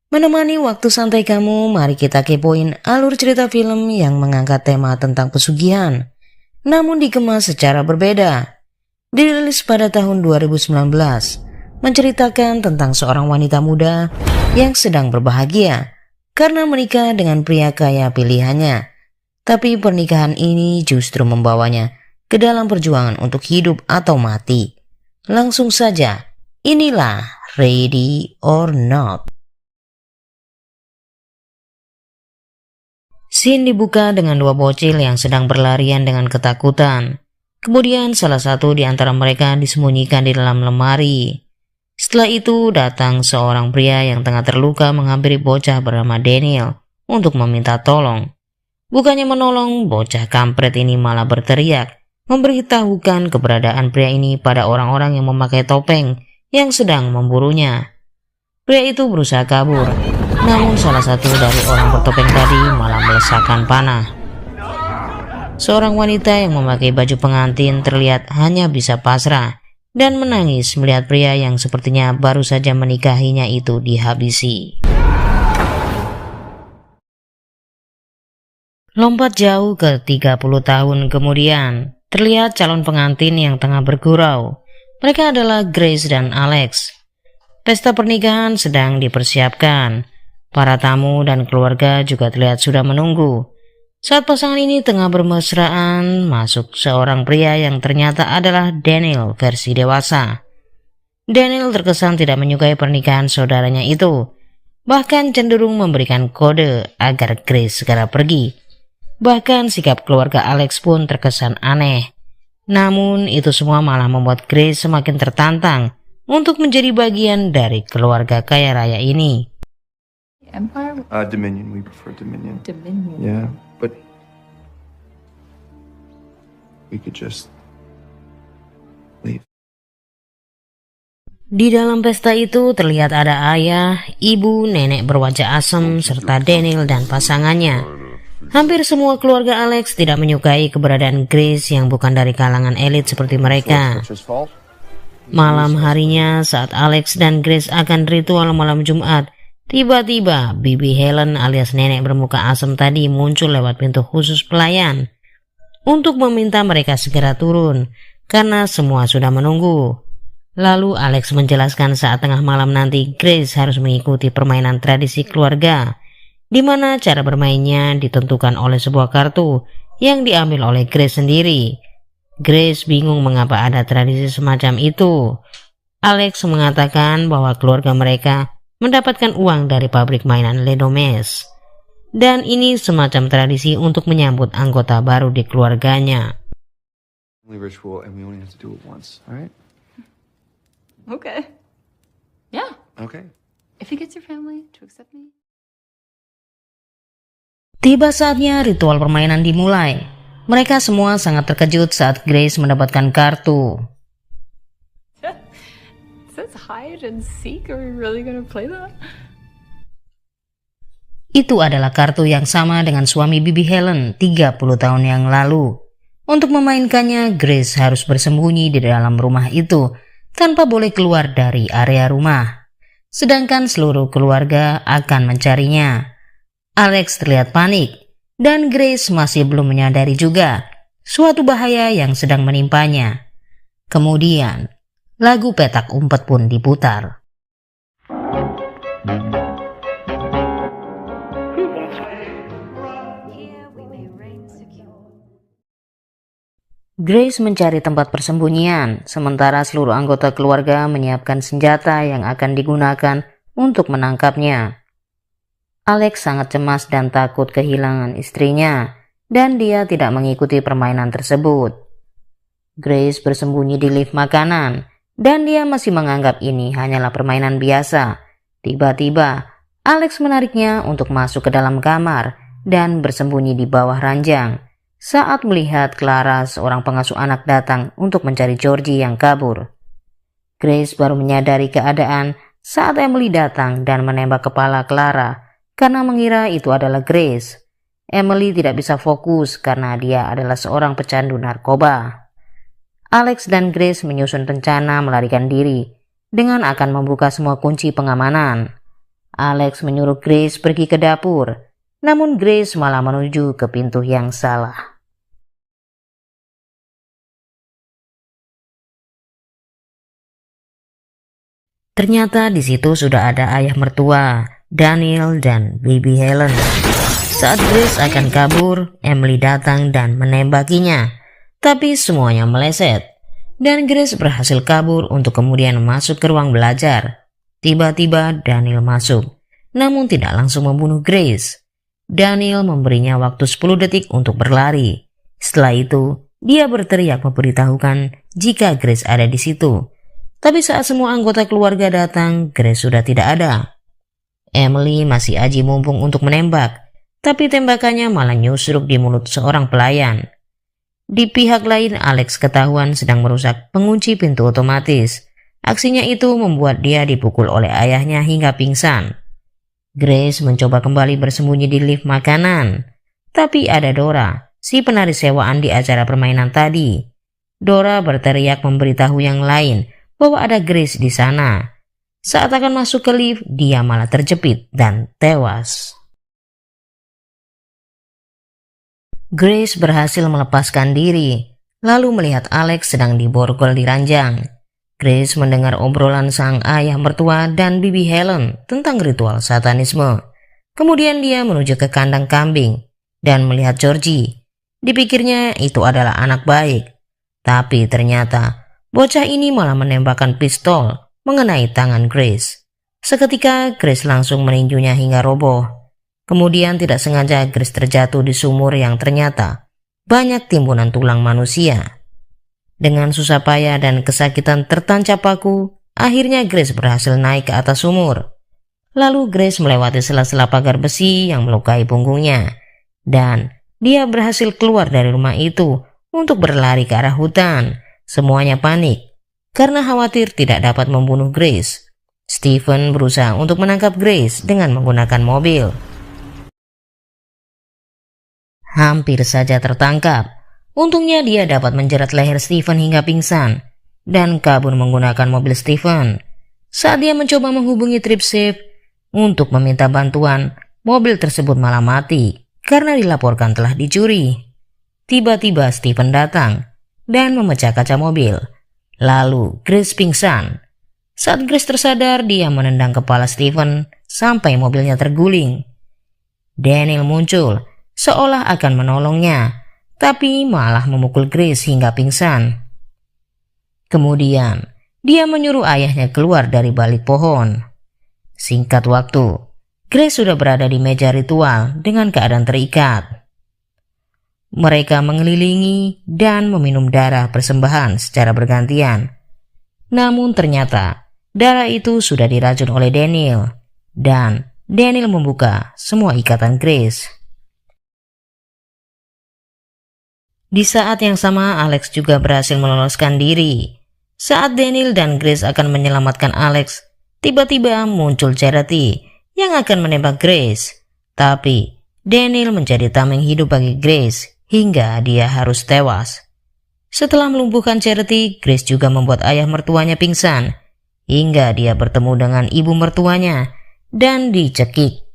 Menemani waktu santai kamu, mari kita kepoin alur cerita film yang mengangkat tema tentang pesugihan, namun dikemas secara berbeda. Dirilis pada tahun 2019, menceritakan tentang seorang wanita muda yang sedang berbahagia karena menikah dengan pria kaya pilihannya. Tapi pernikahan ini justru membawanya ke dalam perjuangan untuk hidup atau mati. Langsung saja, inilah Ready or Not. Scene dibuka dengan dua bocil yang sedang berlarian dengan ketakutan. Kemudian salah satu di antara mereka disembunyikan di dalam lemari. Setelah itu datang seorang pria yang tengah terluka menghampiri bocah bernama Daniel untuk meminta tolong. Bukannya menolong, bocah kampret ini malah berteriak, memberitahukan keberadaan pria ini pada orang-orang yang memakai topeng yang sedang memburunya. Pria itu berusaha kabur, namun salah satu dari orang bertopeng tadi malah melesakkan panah. Seorang wanita yang memakai baju pengantin terlihat hanya bisa pasrah dan menangis melihat pria yang sepertinya baru saja menikahinya itu dihabisi. Lompat jauh ke 30 tahun kemudian, terlihat calon pengantin yang tengah bergurau. Mereka adalah Grace dan Alex. Pesta pernikahan sedang dipersiapkan. Para tamu dan keluarga juga terlihat sudah menunggu. Saat pasangan ini tengah bermesraan, masuk seorang pria yang ternyata adalah Daniel versi dewasa. Daniel terkesan tidak menyukai pernikahan saudaranya itu, bahkan cenderung memberikan kode agar Grace segera pergi. Bahkan sikap keluarga Alex pun terkesan aneh. Namun itu semua malah membuat Grace semakin tertantang untuk menjadi bagian dari keluarga kaya raya ini. Empire? Dominion. We prefer Dominion. Dominion. Yeah, but we could just leave. Di dalam pesta itu terlihat ada ayah, ibu, nenek berwajah asem, serta Daniel dan pasangannya. Hampir semua keluarga Alex tidak menyukai keberadaan Grace yang bukan dari kalangan elit seperti mereka. Malam harinya saat Alex dan Grace akan ritual malam Jumat, tiba-tiba Bibi Helen alias nenek bermuka asem tadi muncul lewat pintu khusus pelayan untuk meminta mereka segera turun karena semua sudah menunggu. Lalu Alex menjelaskan saat tengah malam nanti Grace harus mengikuti permainan tradisi keluarga, di mana cara bermainnya ditentukan oleh sebuah kartu yang diambil oleh Grace sendiri. Grace bingung mengapa ada tradisi semacam itu. Alex mengatakan bahwa keluarga mereka mendapatkan uang dari pabrik mainan Ledomes, dan ini semacam tradisi untuk menyambut anggota baru di keluarganya. Ritual, and we only have to do it once. All right? Okay. Yeah. Okay. If he gets your family to accept me. Tiba saatnya ritual permainan dimulai. Mereka semua sangat terkejut saat Grace mendapatkan kartu. Let's hide and seek. Are we really gonna play that? Itu adalah kartu yang sama dengan suami Bibi Helen 30 tahun yang lalu. Untuk memainkannya, Grace harus bersembunyi di dalam rumah itu tanpa boleh keluar dari area rumah. Sedangkan seluruh keluarga akan mencarinya. Alex terlihat panik, dan Grace masih belum menyadari juga suatu bahaya yang sedang menimpanya. Kemudian, lagu petak umpet pun diputar. Grace mencari tempat persembunyian, sementara seluruh anggota keluarga menyiapkan senjata yang akan digunakan untuk menangkapnya. Alex sangat cemas dan takut kehilangan istrinya, dan dia tidak mengikuti permainan tersebut. Grace bersembunyi di lift makanan, dan dia masih menganggap ini hanyalah permainan biasa. Tiba-tiba, Alex menariknya untuk masuk ke dalam kamar dan bersembunyi di bawah ranjang saat melihat Clara, seorang pengasuh anak, datang untuk mencari Georgie yang kabur. Grace baru menyadari keadaan saat Emily datang dan menembak kepala Clara karena mengira itu adalah Grace. Emily tidak bisa fokus karena dia adalah seorang pecandu narkoba. Alex dan Grace menyusun rencana melarikan diri dengan akan membuka semua kunci pengamanan. Alex menyuruh Grace pergi ke dapur, namun Grace malah menuju ke pintu yang salah. Ternyata di situ sudah ada ayah mertua, Daniel dan Baby Helen. Saat Grace akan kabur, Emily datang dan menembakinya, tapi semuanya meleset, dan Grace berhasil kabur untuk kemudian masuk ke ruang belajar. Tiba-tiba Daniel masuk, namun tidak langsung membunuh Grace. Daniel memberinya waktu 10 detik untuk berlari. Setelah itu, dia berteriak memberitahukan jika Grace ada di situ. Tapi saat semua anggota keluarga datang, Grace sudah tidak ada. Emily masih aji mumpung untuk menembak, tapi tembakannya malah nyusruk di mulut seorang pelayan. Di pihak lain, Alex ketahuan sedang merusak pengunci pintu otomatis. Aksinya itu membuat dia dipukul oleh ayahnya hingga pingsan. Grace mencoba kembali bersembunyi di lift makanan, tapi ada Dora, si penari sewaan di acara permainan tadi. Dora berteriak memberitahu yang lain bahwa ada Grace di sana. Saat akan masuk ke lift, dia malah terjepit dan tewas. Grace berhasil melepaskan diri, lalu melihat Alex sedang diborgol di ranjang. Grace mendengar obrolan sang ayah mertua dan bibi Helen tentang ritual satanisme. Kemudian dia menuju ke kandang kambing dan melihat Georgie. Dipikirnya itu adalah anak baik, tapi ternyata bocah ini malah menembakkan pistol mengenai tangan Grace. Seketika Grace langsung meninjunya hingga roboh. Kemudian tidak sengaja Grace terjatuh di sumur yang ternyata banyak timbunan tulang manusia. Dengan susah payah dan kesakitan tertancap paku, akhirnya Grace berhasil naik ke atas sumur. Lalu Grace melewati sela-sela pagar besi yang melukai punggungnya, dan dia berhasil keluar dari rumah itu untuk berlari ke arah hutan. Semuanya panik karena khawatir tidak dapat membunuh Grace. Stephen berusaha untuk menangkap Grace dengan menggunakan mobil. Hampir saja tertangkap. Untungnya dia dapat menjerat leher Stephen hingga pingsan dan kabur menggunakan mobil Stephen. Saat dia mencoba menghubungi TripSafe untuk meminta bantuan, mobil tersebut malah mati karena dilaporkan telah dicuri. Tiba-tiba Stephen datang dan memecah kaca mobil. Lalu Grace pingsan. Saat Grace tersadar, dia menendang kepala Stephen sampai mobilnya terguling. Daniel muncul seolah akan menolongnya, tapi malah memukul Grace hingga pingsan. Kemudian dia menyuruh ayahnya keluar dari balik pohon. Singkat waktu, Grace sudah berada di meja ritual dengan keadaan terikat. Mereka mengelilingi dan meminum darah persembahan secara bergantian. Namun ternyata darah itu sudah diracun oleh Daniel, dan Daniel membuka semua ikatan Grace. Di saat yang sama, Alex juga berhasil meloloskan diri. Saat Daniel dan Grace akan menyelamatkan Alex, tiba-tiba muncul Charity yang akan menembak Grace. Tapi Daniel menjadi tameng hidup bagi Grace hingga dia harus tewas. Setelah melumpuhkan Charity, Grace juga membuat ayah mertuanya pingsan hingga dia bertemu dengan ibu mertuanya dan dicekik.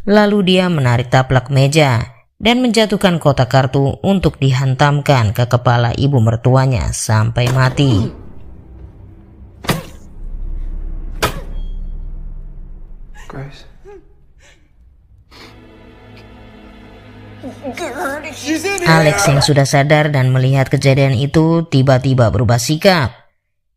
Lalu dia menarik taplak meja dan menjatuhkan kotak kartu untuk dihantamkan ke kepala ibu mertuanya sampai mati. Grace. Alex yang sudah sadar dan melihat kejadian itu tiba-tiba berubah sikap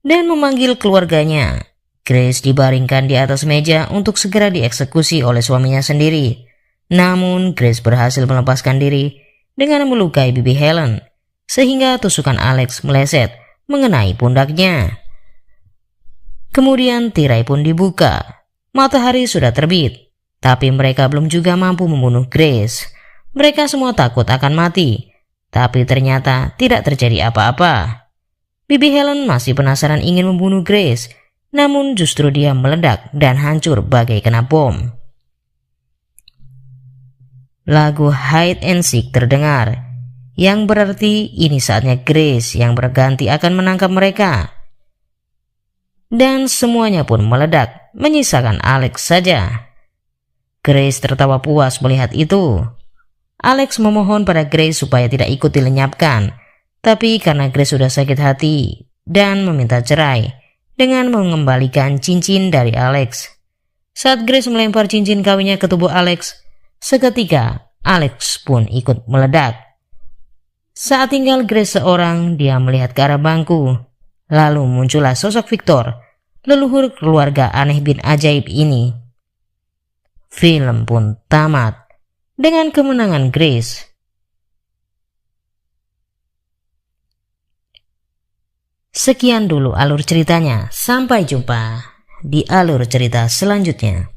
dan memanggil keluarganya. Grace dibaringkan di atas meja untuk segera dieksekusi oleh suaminya sendiri. Namun Grace berhasil melepaskan diri dengan melukai bibi Helen, sehingga tusukan Alex meleset mengenai pundaknya. Kemudian tirai pun dibuka. Matahari sudah terbit, tapi mereka belum juga mampu membunuh Grace. Mereka semua takut akan mati, tapi ternyata tidak terjadi apa-apa. Bibi Helen masih penasaran ingin membunuh Grace, namun justru dia meledak dan hancur bagai kena bom. Lagu Hide and Seek terdengar, yang berarti ini saatnya Grace yang berganti akan menangkap mereka. Dan semuanya pun meledak menyisakan Alex saja. Grace tertawa puas melihat itu. Alex memohon pada Grace supaya tidak ikut dilenyapkan, tapi karena Grace sudah sakit hati dan meminta cerai dengan mengembalikan cincin dari Alex. Saat Grace melempar cincin kawinnya ke tubuh Alex, seketika Alex pun ikut meledak. Saat tinggal Grace seorang, dia melihat ke arah bangku. Lalu muncullah sosok Victor, leluhur keluarga aneh bin ajaib ini. Film pun tamat dengan kemenangan Grace. Sekian dulu alur ceritanya. Sampai jumpa di alur cerita selanjutnya.